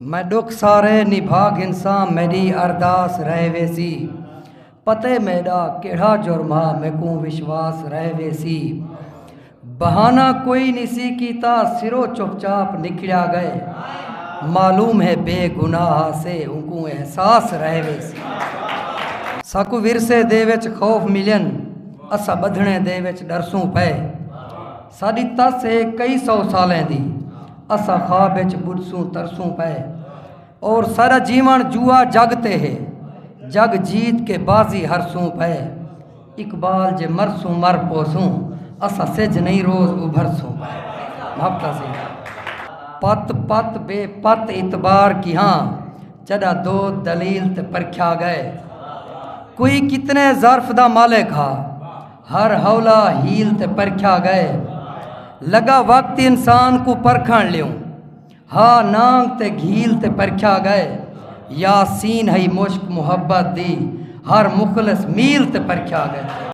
मैं दुख सारे निभाग इंसान मेरी अरदास रह वेसी पते मेरा केड़ा जुर्मा मैकू विश्वास रह वेसी बहाना कोई निसी कीता सिरो चुपचाप निकलिया गए मालूम है बेगुनाह से उनको एहसास रह वेसी साकू विरसे दे विच खौफ मिलन असा बधने दे विच डरसूं पे साडी तस है कई सौ सालें दी असा ख्वाब विच बुड़सूं तरसूं पे और सारा जीवन जुआ जगते है जग जीत के बाजी हरसूं पे इकबाल जे मरसूं मर पोसूं असा सिज नहीं रोज उभरसूं पे महबता से पत पत बेपत इतबार की हाँ चढ़ा दो दलील ते परख्या गए कोई कितने ज़र्फ दा मालिक हा हर हौला हील ते परख्या गए लगा वक्त इंसान को परखण लियूं हा नांग ते घील ते परख्या गए यासीन है मुश्क मुहब्बत दी हर मुखलस मील ते परख्या गए।